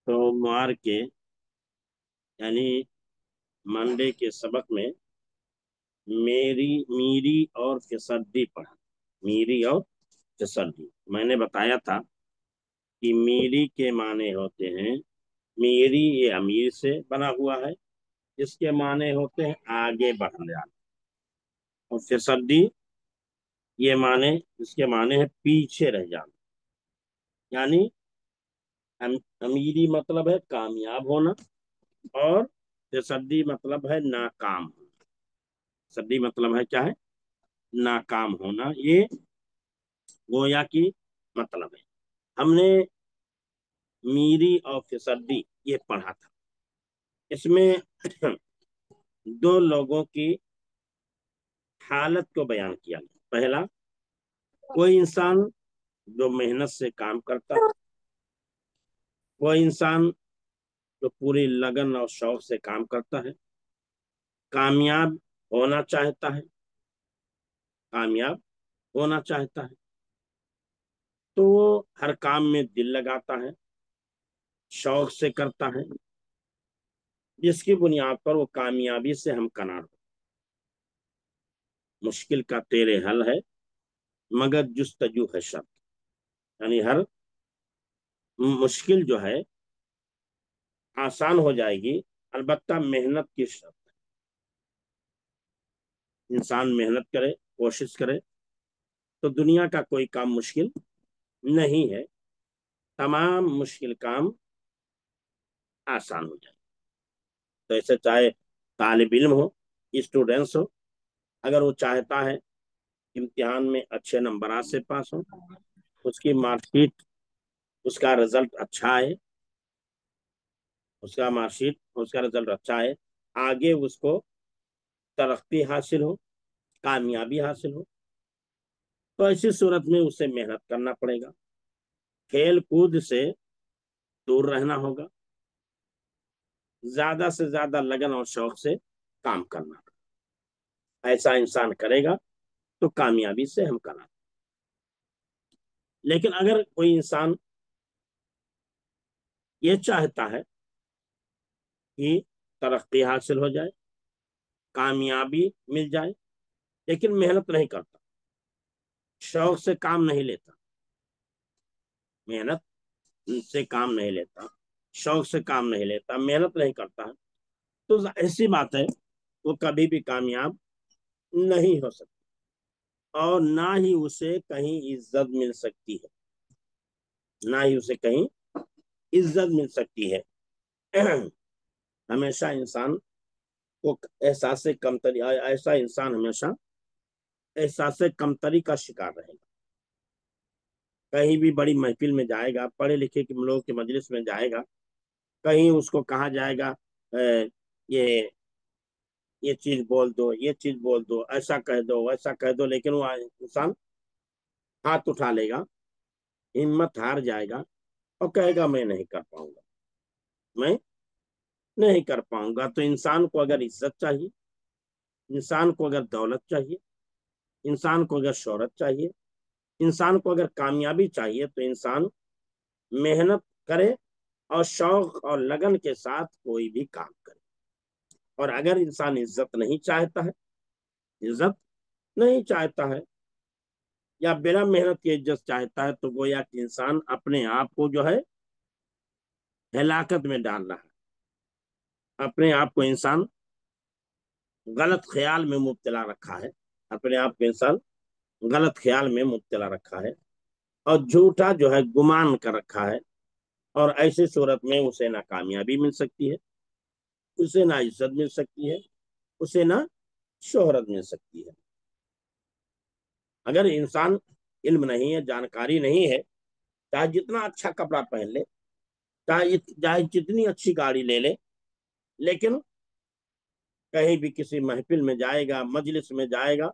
सोमवार के यानी मंडे के सबक में मीरी और फिसड्डी पढ़ा। मीरी और फिसड्डी मैंने बताया था कि मीरी के माने होते हैं, मीरी ये अमीर से बना हुआ है, इसके माने होते हैं आगे बढ़ जाना। और फिसड्डी ये माने, इसके माने है पीछे रह जाना। यानी अमीरी मतलब है कामयाब होना, और फिसड्डी मतलब है नाकाम होना। फिसड्डी मतलब है क्या है? नाकाम होना। ये गोया की मतलब है। हमने मीरी और फिसड्डी ये पढ़ा था। इसमें दो लोगों की हालत को बयान किया गया। पहला, कोई इंसान जो मेहनत से काम करता है, कोई इंसान जो पूरी लगन और शौक से काम करता है, कामयाब होना चाहता है, कामयाब होना चाहता है, तो वो हर काम में दिल लगाता है, शौक से करता है, जिसकी बुनियाद पर वो कामयाबी से हमकनार हो। मुश्किल का तेरे हल है मगर जुस्तजू है शर्त। यानी हर मुश्किल जो है आसान हो जाएगी, अलबत्ता मेहनत की शर्त। इंसान मेहनत करे, कोशिश करे, तो दुनिया का कोई काम मुश्किल नहीं है। तमाम मुश्किल काम आसान हो जाए। तो ऐसे चाहे तालिब इल्म हो, स्टूडेंट्स हो, अगर वो चाहता है इम्तिहान में अच्छे नंबरात से पास हो, उसकी मार्कशीट, उसका रिजल्ट अच्छा है, उसका मार्कशीट, उसका रिजल्ट अच्छा है, आगे उसको तरक्की हासिल हो, कामयाबी हासिल हो, तो ऐसी सूरत में उसे मेहनत करना पड़ेगा, खेल कूद से दूर रहना होगा, ज्यादा से ज्यादा लगन और शौक से काम करना। ऐसा इंसान करेगा तो कामयाबी से हम करा। लेकिन अगर कोई इंसान ये चाहता है कि तरक्की हासिल हो जाए, कामयाबी मिल जाए, लेकिन मेहनत नहीं करता, शौक से काम नहीं लेता, मेहनत से काम नहीं लेता, शौक से काम नहीं लेता, मेहनत नहीं करता, तो ऐसी बात है वो कभी भी कामयाब नहीं हो सकता, और ना ही उसे कहीं इज्जत मिल सकती है, ना ही उसे कहीं इज्जत मिल सकती है। हमेशा इंसान को एहसास कमतरी, ऐसा इंसान हमेशा एहसास कमतरी का शिकार रहेगा। कहीं भी बड़ी महफिल में जाएगा, पढ़े लिखे के लोगों के मजलिस में जाएगा, कहीं उसको कहा जाएगा ये ये चीज बोल दो, ये चीज बोल दो, ऐसा कह दो, वैसा कह दो, लेकिन वो इंसान हाथ उठा लेगा, हिम्मत हार जाएगा और कहेगा मैं नहीं कर पाऊंगा, मैं नहीं कर पाऊंगा। तो इंसान को अगर इज्जत चाहिए, इंसान को अगर दौलत चाहिए, इंसान को अगर शोहरत चाहिए, इंसान को अगर कामयाबी चाहिए, तो इंसान मेहनत करे और शौक और लगन के साथ कोई भी काम करे। और अगर इंसान इज्जत नहीं चाहता है, इज्जत नहीं चाहता है, या बिना मेहनत की इज्जत चाहता है, तो गोया कि इंसान अपने आप को जो है हलाकत में डाल रहा है। अपने आप को इंसान गलत ख्याल में मुब्तला रखा है, अपने आप को इंसान गलत ख्याल में मुब्तला रखा है, और झूठा जो है गुमान कर रखा है। और ऐसी सूरत में उसे ना कामयाबी मिल सकती है, उसे ना इज्जत मिल सकती है, उसे ना शोहरत मिल सकती है। अगर इंसान इल्म नहीं है, जानकारी नहीं है, चाहे जितना अच्छा कपड़ा पहन ले, चाहे जितनी अच्छी गाड़ी ले ले, लेकिन कहीं भी किसी महफिल में जाएगा, मजलिस में जाएगा,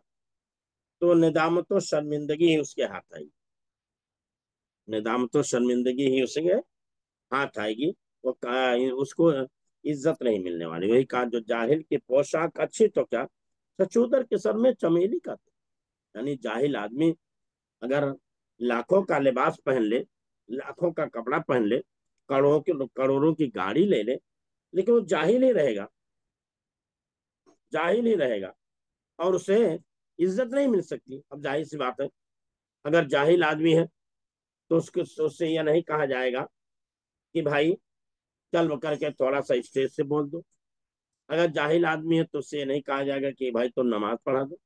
तो निदामत और शर्मिंदगी ही उसके हाथ आएगी, निदामत और शर्मिंदगी ही उसके हाथ आएगी। उसको इज्जत नहीं मिलने वाली। वही कहा, जो जाहिल की पोशाक अच्छी तो क्या, सचूदर के सर में चमेली का। यानी जाहिल आदमी अगर लाखों का लिबास पहन ले, लाखों का कपड़ा पहन ले, करोड़ों की गाड़ी ले ले, लेकिन वो जाहिल ही रहेगा, जाहिल ही रहेगा, और उसे इज्जत नहीं मिल सकती। अब जाहिर सी बात है, अगर जाहिल आदमी है तो उससे यह नहीं कहा जाएगा कि भाई चल वो करके थोड़ा सा स्टेज से बोल दो। अगर जाहिल आदमी है तो उससे ये नहीं कहा जाएगा कि भाई तो नमाज पढ़ा दो।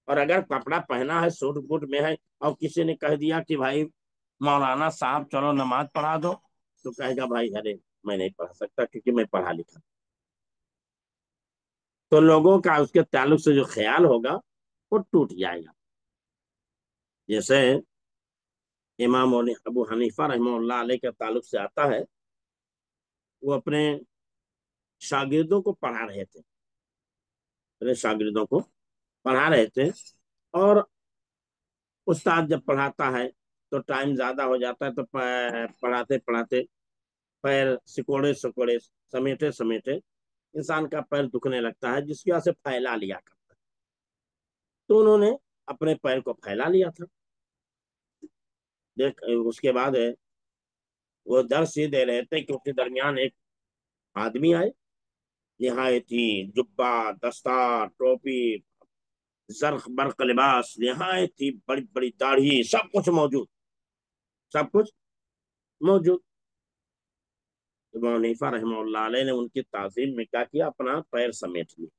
और अगर कपड़ा पहना है, सूट बूट में है, और किसी ने कह दिया कि भाई मौलाना साहब चलो नमाज पढ़ा दो, तो कहेगा भाई अरे मैं नहीं पढ़ा सकता क्योंकि मैं पढ़ा लिखा। तो लोगों का उसके ताल्लुक से जो ख्याल होगा वो टूट जाएगा। जैसे इमाम अबू हनीफा रहमतुल्लाह अलैह के ताल्लुक से आता है, वो अपने शागिर्दों को पढ़ा रहे थे, अपने शागिर्दों को पढ़ा रहे थे, और उस्ताद जब पढ़ाता है तो टाइम ज्यादा हो जाता है, तो पढ़ाते पढ़ाते पैर सिकोड़े सिकोड़े, समेटे समेटे इंसान का पैर दुखने लगता है, जिसकी वजह से फैला लिया करता है। तो उन्होंने अपने पैर को फैला लिया था। देख उसके बाद है, वो दर्श ये दे रहे थे कि उसके दरमियान एक आदमी आए, निहायत ही जुब्बा दस्तार टोपी जर्क बर्क लिबास, निहायत ही बड़ी बड़ी दाढ़ी, सब कुछ मौजूद, सब कुछ मौजूद। इमाम हनीफा रहमतुल्लाह अलैह ने उनकी ताजीम में क्या किया, अपना पैर समेट लिया,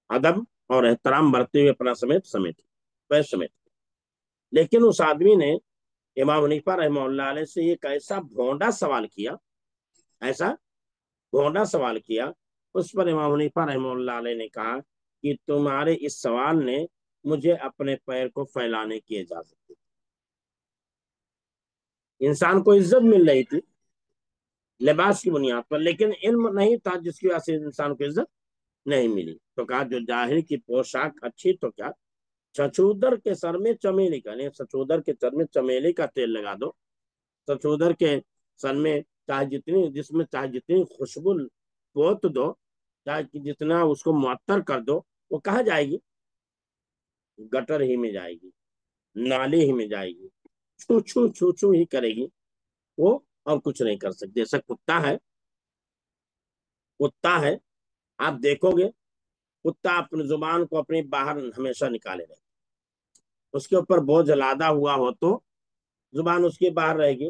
अदब और एहतराम बरतते हुए अपना समेट पैर समेट। लेकिन उस आदमी ने इमाम हनीफा रहमतुल्लाह अलैह से एक ऐसा भोंडा सवाल किया, ऐसा भोंडा सवाल किया। उस पर इमाम हनीफा रहमतुल्लाह अलैह ने कहा कि तुम्हारे इस सवाल ने मुझे अपने पैर को फैलाने की इजाजत दी। इंसान को इज्जत मिल रही थी लिबास की बुनियाद पर, लेकिन इल्म नहीं था, जिसकी वजह से इंसान को इज्जत नहीं मिली। तो कहा जो जाहिल की पोशाक अच्छी तो क्या, छछूदर के सर में चमेली का, नहीं छछूदर के सर में चमेली का तेल लगा दो, छछूदर के सर में चाहे जितनी खुशबू पोत दो, चाहे जितना उसको मुअत्तर कर दो, वो कहाँ जाएगी, गटर ही में जाएगी, नाले ही में जाएगी, छू छू छू छू ही करेगी वो, और कुछ नहीं कर सकती। जैसा कुत्ता है, कुत्ता है, आप देखोगे कुत्ता अपनी जुबान को अपनी बाहर हमेशा निकाले रहे, उसके ऊपर बोझ लादा हुआ हो तो जुबान उसकी बाहर रहेगी,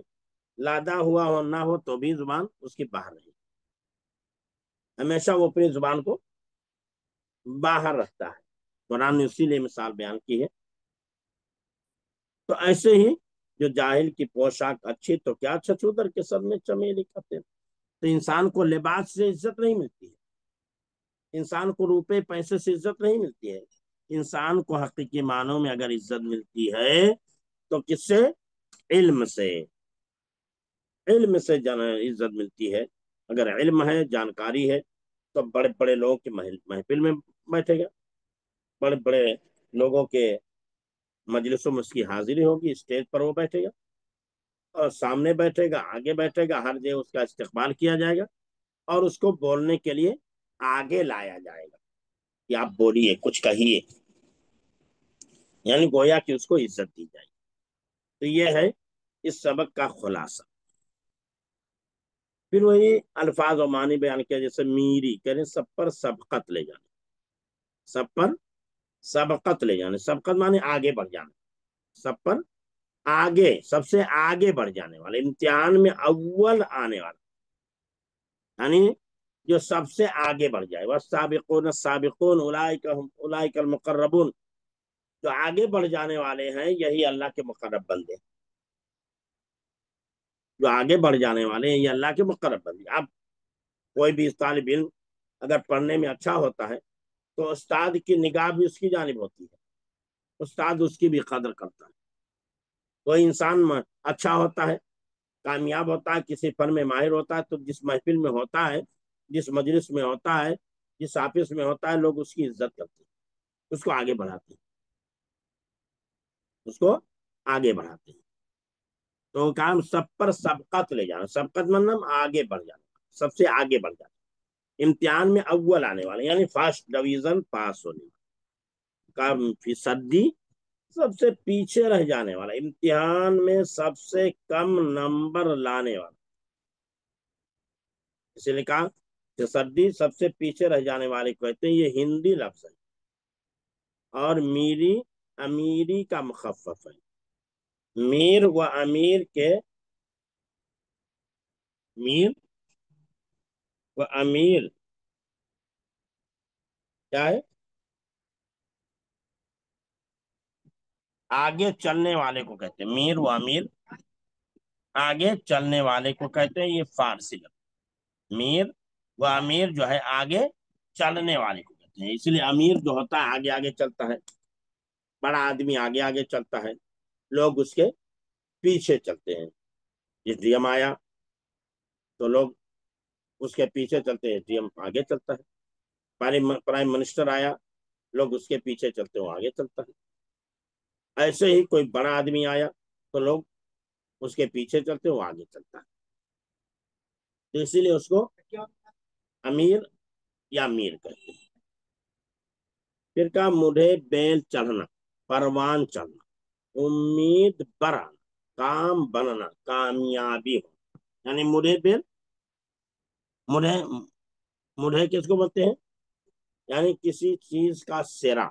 लादा हुआ हो ना हो तो भी जुबान उसकी बाहर रहेगी, हमेशा वो अपनी जुबान को बाहर रखता है। कुरान ने इसीलिए मिसाल बयान की है। तो ऐसे ही जो जाहिल की पोशाक अच्छी तो क्या, छछूदर के सर में चमेली का तेल। तो इंसान को लिबास से इज्जत नहीं मिलती है, इंसान को रुपए पैसे से इज्जत नहीं मिलती है। इंसान को हकीकी मानों में अगर इज्जत मिलती है तो किससे, इल्म से, इल्म से इज्जत मिलती है। अगर इल्म है, जानकारी है, तो बड़े बड़े लोगों की महफिल में बैठेगा, बड़े बड़े लोगों के मजलिसों में उसकी हाजिरी होगी, स्टेज पर वो बैठेगा, और सामने बैठेगा, आगे बैठेगा, हर जगह उसका इस्तेकबाल किया जाएगा, और उसको बोलने के लिए आगे लाया जाएगा कि आप बोलिए, कुछ कहिए, यानी गोया कि उसको इज्जत दी जाएगी। तो ये है इस सबक का खुलासा। फिर वही अल्फाज और मानी बयान किया, जैसे मीरी कह रहे सब पर सबकत ले जाने, सब पर सबकत ले जाने, सबकत माने आगे बढ़ जाना, सब पर आगे, सबसे आगे बढ़ जाने वाले, इम्तिहान में अव्वल आने वाला, यानी जो सबसे आगे बढ़ जाए। वह साबिकून साबिकून उलाइकल मुकर्रबून, जो आगे बढ़ जाने वाले हैं यही अल्लाह के मुकर्रब बंदे, जो आगे बढ़ जाने वाले हैं ये अल्लाह के मुकर्रब बंदे। अब कोई भी तालिब इल्म अगर पढ़ने में अच्छा होता है तो उस्ताद की निगाह भी उसकी जानिब होती है, उस्ताद उसकी भी कदर करता है। कोई इंसान अच्छा होता है, कामयाब होता है, किसी फन में माहिर होता है, तो जिस महफिल में होता है, जिस मजलिस में होता है, जिस ऑफिस में होता है, लोग उसकी इज्जत करते हैं, उसको आगे बढ़ाते हैं, उसको आगे बढ़ाते हैं। तो काम सब पर सबकत ले जाना, सबकत मतलब आगे बढ़ जाना, सबसे आगे बढ़ जाना, इम्तिहान में अव्वल आने वाले, यानी फर्स्ट डिवीजन पास होने वाला, कम फीसदी सबसे पीछे रह जाने वाला, इम्तिहान में सबसे कम नंबर लाने वाला, اسی لیے کہا کہ سردی سب سے پیچھے رہ جانے والے کو کہتے ہیں، یہ ہندی لفظ ہے، اور میری امیری کا مخفف ہے۔ میر و امیر کے، میر و امیر کیا ہے؟ آگے چلنے والے کو کہتے ہیں میر و امیر، آگے چلنے والے کو کہتے ہیں، یہ فارسی لفظ میر و امیر جو ہے آگے چلنے والے کو کہتے ہیں، اس لیے امیر جو ہوتا ہے آگے آگے چلتا ہے، بڑا آدمی آگے آگے چلتا ہے، لوگ اس کے پیچھے چلتے ہیں۔ جس ڈی ایم آیا تو لوگ اس کے پیچھے چلتے ہیں، ڈی ایم آگے چلتا ہے۔ پرائم منسٹر آیا، لوگ اس کے پیچھے چلتے ہیں، وہ آگے چلتا ہے۔ ایسے ہی کوئی بڑا آدمی آیا تو لوگ اس کے پیچھے چلتے ہیں، وہ آگے چلتا ہے، تو اسی لیے اس کو امیر یا میر کہتے ہیں۔ پھر کہا مڈھے بیل چڑھنا، پروان چڑھنا، امید برانا، کام بننا، کامیابی ہو، یعنی مڈھے بیل، مڈھے مڈھے کس کو بولتے ہیں؟ یعنی کسی چیز کا سرا،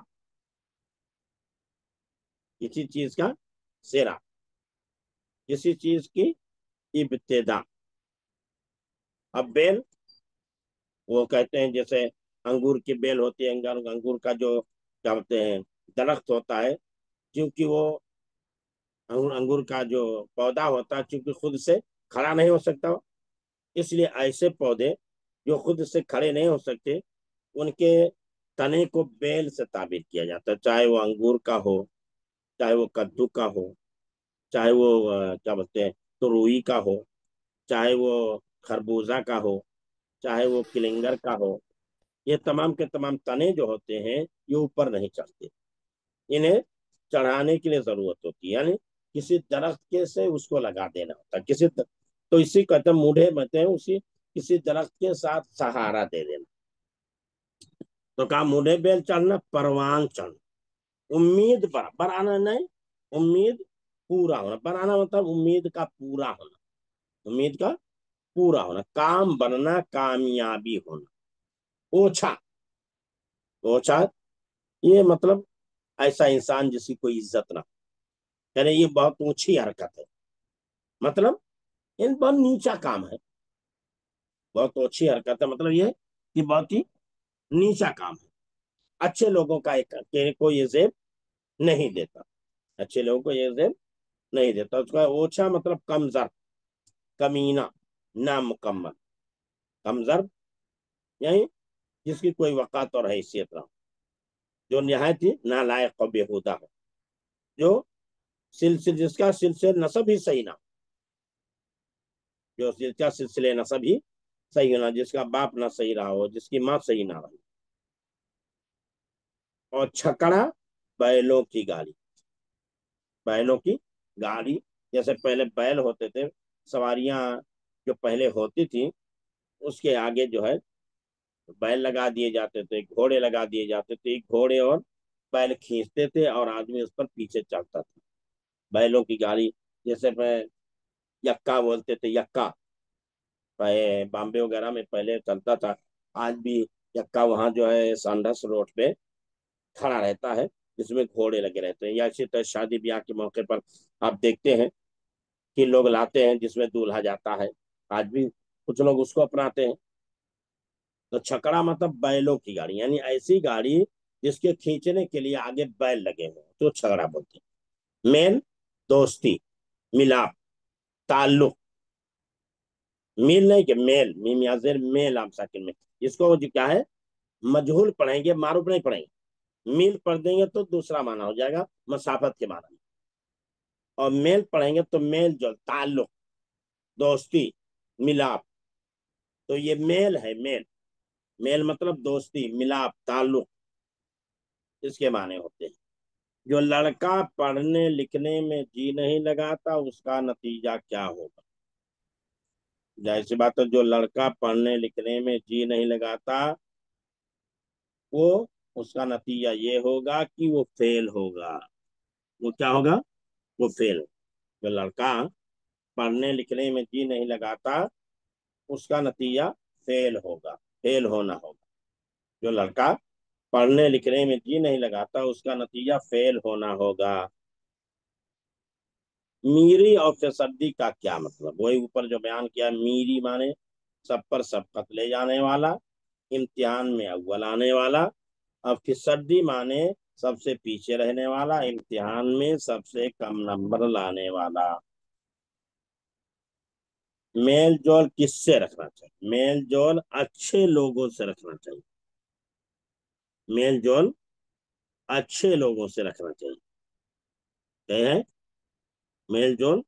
کسی چیز کا سرا، کسی چیز کی ابتدا۔ اب بیل وہ کہتے ہیں جیسے انگور کی بیل ہوتی ہے، انگور کا جو کیا بولتے ہیں درخت ہوتا ہے، کیونکہ وہ انگور کا جو پودا ہوتا ہے چونکہ خود سے کھڑا نہیں ہو سکتا، اس لیے ایسے پودے جو خود سے کھڑے نہیں ہو سکتے ان کے تنے کو بیل سے تعبیر کیا جاتا ہے، چاہے وہ انگور کا ہو، چاہے وہ کدو کا ہو، چاہے وہ کیا بولتے ہیں تروئی کا ہو، چاہے وہ خربوزہ کا ہو، چاہے وہ کلنگر کا ہو، یہ تمام کے تمام تنے جو ہوتے ہیں یہ اوپر نہیں چڑھتے، انہیں چڑھانے کے لیے ضرورت ہوتی ہے، یعنی کسی درخت کے سے اس کو لگا دینا ہوتا ہے، تو اسی کہتے ہیں موڑے بنتے ہیں، اسی کسی درخت کے ساتھ سہارا دے دینا۔ تو کہا موڑے بیل چڑھنا، پروان چڑھنا، امید برانا نہیں، امید پورا ہونا، برانا مطلب امید کا پورا ہونا، امید کا پورا ہونا، کام بننا، کامیابی ہونا، اوچھا، اوچھا یہ مطلب ایسا انسان جس کی کوئی عزت نہ، یعنی یہ بہت اونچی حرکت ہے، مطلب ان بہت نیچا کام ہے، بہت اونچی حرکت ہے، مطلب یہ کہ بہت ہی نیچا کام ہے، اچھے لوگوں کا کو یہ زیب نہیں دیتا، اچھے لوگوں کو یہ زیب نہیں دیتا، اس کا اوچھا مطلب کمزر، کمینہ، نامکمل، کمزر یعنی جس کی کوئی وقات اور حیثیت نہ ہو، جو نہایت ہی نالائق و بےہودہ ہو، جو جس کا سلسلہ نسب ہی صحیح نہ ہو، جو جس کا سلسلہ نسب ہی صحیح ہونا، جس کا باپ نہ صحیح رہا ہو، جس کی ماں صحیح نہ رہی، اور چھکڑا بیلوں کی گاڑی، بیلوں کی گاڑی، جیسے پہلے بیل ہوتے تھے، سواریاں جو پہلے ہوتی تھی اس کے آگے جو ہے بیل لگا دیے جاتے تھے، گھوڑے لگا دیے جاتے تھے، گھوڑے اور بیل کھینچتے تھے اور آدمی اس پر پیچھے چلتا تھا، بیلوں کی گاڑی، جیسے یکا بولتے تھے، یکا بامبے وغیرہ میں پہلے چلتا تھا، آج بھی یکا وہاں جو ہے سانڈس روڈ پہ کھڑا رہتا ہے، جس میں گھوڑے لگے رہتے ہیں، یا اسی طرح شادی بیاہ کے موقع پر آپ دیکھتے ہیں کہ لوگ لاتے ہیں جس میں دولہا جاتا ہے، آج بھی کچھ لوگ اس کو اپناتے ہیں۔ تو چھکڑا مطلب بیلوں کی گاڑی، یعنی ایسی گاڑی جس کے کھینچنے کے لیے آگے بیل لگے ہوئے تو چھکڑا بولتے ہیں۔ میل دوستی، ملاپ، تعلق، میل نہیں کہ میل، میم یا زیر میل عام ساکن میں، اس کو جو کیا ہے مجہول پڑھیں گے، معروف نہیں پڑھیں گے، میل پڑھ دیں گے تو دوسرا معنی ہو جائے گا مسافت کے معنی میں، اور میل پڑھیں گے تو میل جو تعلق، دوستی، ملاپ، تو یہ میل ہے، میل، میل مطلب دوستی، ملاپ، تعلق، اس کے معنی ہوتے ہیں۔ جو لڑکا پڑھنے لکھنے میں جی نہیں لگاتا اس کا نتیجہ کیا ہوگا؟ ظاہر سی بات ہے، جو لڑکا پڑھنے لکھنے میں جی نہیں لگاتا وہ اس کا نتیجہ یہ ہوگا کہ وہ فیل ہوگا، وہ کیا ہوگا؟ وہ فیل ہوگا۔ جو لڑکا پڑھنے لکھنے میں جی نہیں لگاتا اس کا نتیجہ फेल होगा, फेल होना होगा। जो लड़का पढ़ने लिखने में जी नहीं लगाता उसका नतीजा फेल होना होगा। मीरी और फिसड्डी का क्या मतलब, वही ऊपर जो बयान किया। मीरी माने सब पर सबकत ले जाने वाला, इम्तिहान में अव्वल आने वाला। अब फिसड्डी माने सबसे पीछे रहने वाला, इम्तिहान में सबसे कम नंबर लाने वाला। मेल जोल किससे रखना चाहिए? मेल जोल अच्छे लोगों से रखना चाहिए। मेल जोल अच्छे लोगों से रखना चाहिए। कहे हैं मेल जोल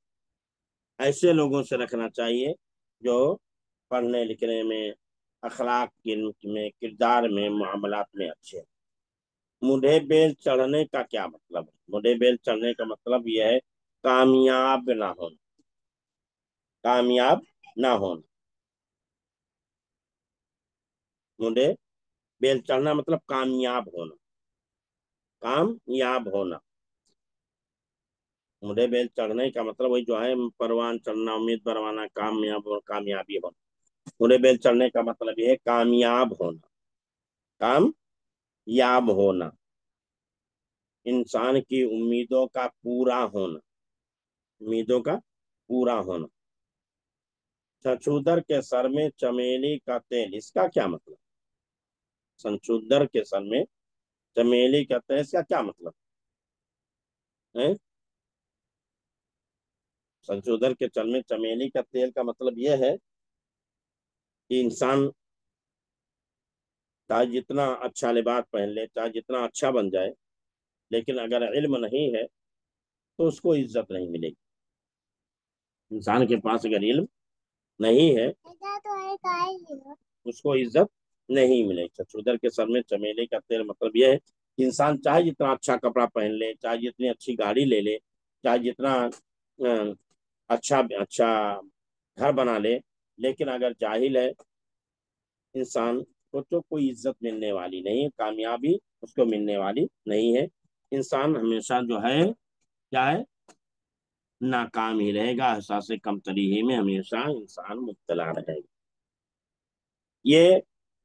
ऐसे लोगों से रखना चाहिए जो पढ़ने लिखने में, अखलाक में, किरदार में, मामलात में अच्छे हैं। मुढ़े बेल चढ़ने का क्या मतलब है? मुढ़े बेल चढ़ने का मतलब यह है कामयाब ना होना, कामयाब ना होना। मुझे बेल चढ़ना मतलब कामयाब होना, कामयाब होना। मुझे बेल चढ़ने का मतलब वही जो है परवान चढ़ना, उम्मीद परवाना, कामयाब और कामयाबी होना। मुझे बेल चढ़ने का मतलब ये है कामयाब होना, कामयाब होना, इंसान की उम्मीदों का पूरा होना, उम्मीदों का पूरा होना। छछूदर के सर में चमेली का तेल, इसका क्या मतलब? संशूदर के सर में चमेली का तेल, इसका क्या मतलब है? संशोधन के चल में चमेली का तेल का मतलब यह है कि इंसान चाहे जितना अच्छा लिबास पहन ले, चाहे जितना अच्छा बन जाए, लेकिन अगर इल्म नहीं है तो उसको इज्जत नहीं मिलेगी। इंसान के पास अगर इल्म नहीं है उसको इज्जत नहीं मिलेगी। चतुर्धर के सर में चमेली का तेल मतलब यह है कि इंसान चाहे जितना अच्छा कपड़ा पहन ले, चाहे जितनी अच्छी गाड़ी ले ले, चाहे जितना अच्छा अच्छा घर बना ले, लेकिन अगर जाहिल है इंसान को तो कोई इज्जत मिलने वाली नहीं है, कामयाबी उसको मिलने वाली नहीं है। इंसान हमेशा जो है क्या है, नाकाम ही रहेगा, एहसास कमतरी ही में हमेशा इंसान मुब्तला रहेगा। ये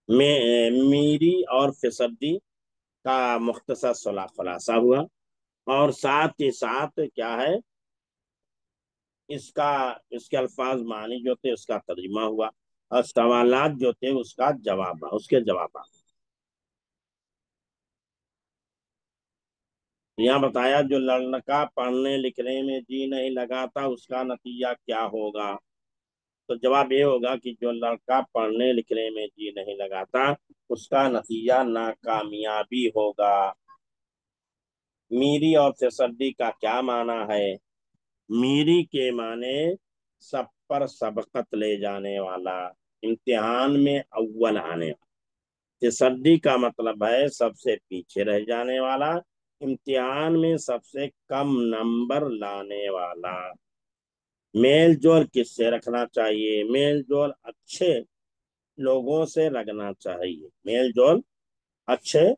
मीरी और फिसड्डी का मुख्तसर खुलासा हुआ। और साथ ही साथ क्या है, इसका इसके अल्फाज मानी जो थे उसका तर्जुमा हुआ, और सवालात जो थे उसका जवाब, उसके जवाब। यहाँ बताया जो लड़का पढ़ने लिखने में जी नहीं लगाता उसका नतीजा क्या होगा। तो जवाब ये होगा कि जो लड़का पढ़ने लिखने में जी नहीं लगाता उसका नतीजा नाकामयाबी होगा। मीरी और फिसड्डी का क्या माना है? मीरी के माने सब पर सबकत ले जाने वाला, इम्तिहान में अव्वल आने वाला। फिसड्डी का मतलब है सबसे पीछे रह जाने वाला, इम्तिहान में सबसे कम नंबर लाने वाला। मेल जोल किससे रखना चाहिए? मेल जोल अच्छे लोगों से रखना चाहिए, मेल जोल अच्छे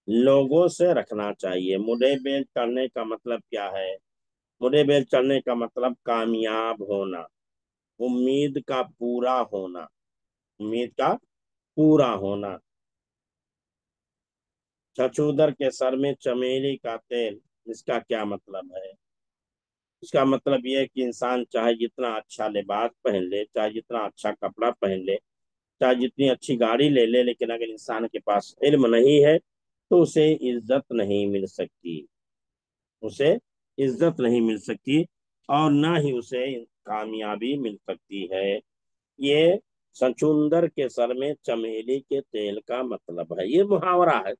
लोगों से रखना चाहिए। मुझे बेल चढ़ने का मतलब क्या है? मुझे बेल चढ़ने का मतलब कामयाब होना, उम्मीद का पूरा होना, उम्मीद का पूरा होना। छछूदर के सर में चमेली का तेल, इसका क्या मतलब है? इसका मतलब यह है कि इंसान चाहे जितना अच्छा लिबास पहन ले, चाहे जितना अच्छा कपड़ा पहन ले, चाहे जितनी अच्छी गाड़ी ले ले, लेकिन अगर इंसान के पास इल्म नहीं है तो उसे इज्जत नहीं मिल सकती, उसे इज्जत नहीं मिल सकती, और ना ही उसे कामयाबी मिल सकती है। ये सचुंदर के सर में चमेली के तेल का मतलब है, ये मुहावरा है।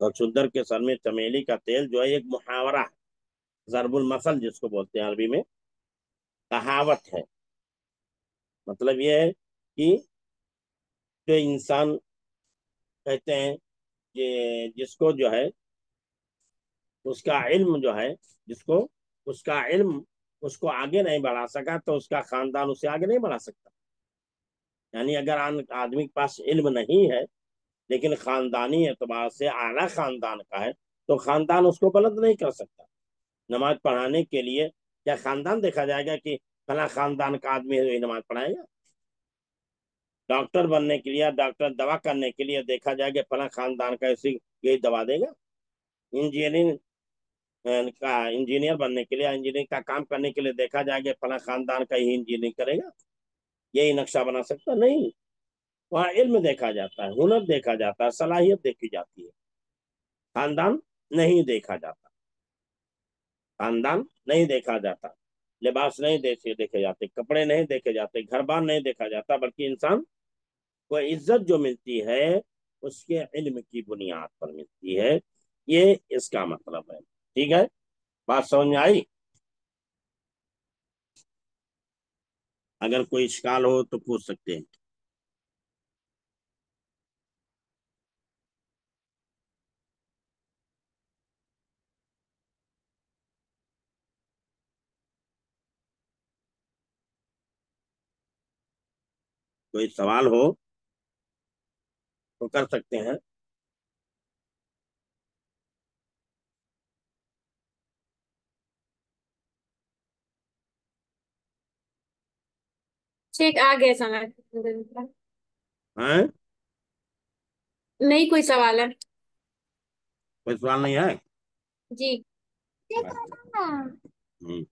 सचुंदर के सर में चमेली का तेल जो है एक मुहावरा है, जरबुल मसल जिसको बोलते हैं अरबी में, कहावत है। मतलब ये है कि जो इंसान कहते हैं कि जिसको जो है उसका इल्म जो है, जिसको उसका इल्म उसको आगे नहीं बढ़ा सका तो उसका खानदान उसे आगे नहीं बढ़ा सकता। यानी अगर आदमी के पास इल्म नहीं है लेकिन खानदानी एतबार से आला खानदान का है तो खानदान उसको बुलंद नहीं कर सकता। नमाज पढ़ाने के लिए क्या खानदान देखा जाएगा कि फला खानदान का आदमी है, नमाज पढ़ाएगा? डॉक्टर बनने के लिए या डॉक्टर दवा करने के लिए देखा जाए कि फला खानदान का ऐसी यही दवा देगा। इंजीनियरिंग का इंजीनियर बनने के लिए, इंजीनियरिंग का काम करने के लिए देखा जाए कि फला खानदान का ही इंजीनियरिंग करेगा, यही नक्शा बना सकता नहीं। वहाँ इल्म देखा जाता है, हुनर देखा जाता है, सलाहियत देखी जाती है, खानदान नहीं देखा जाता। खानदान नहीं देखा जाता, लिबास नहीं देखे जाते, कपड़े नहीं देखे जाते, घर बार नहीं देखा जाता, बल्कि इंसान को इज्जत जो मिलती है उसके इल्म की बुनियाद पर मिलती है। ये इसका मतलब है। ठीक है, बात समझ में आई? अगर कोई इश्काल हो तो पूछ सकते हैं। कोई सवाल हो तो कर सकते हैं। ठीक, आ गया समझ। हैं? नहीं कोई सवाल है। कोई सवाल नहीं है? जी। अच्छा। हम्म।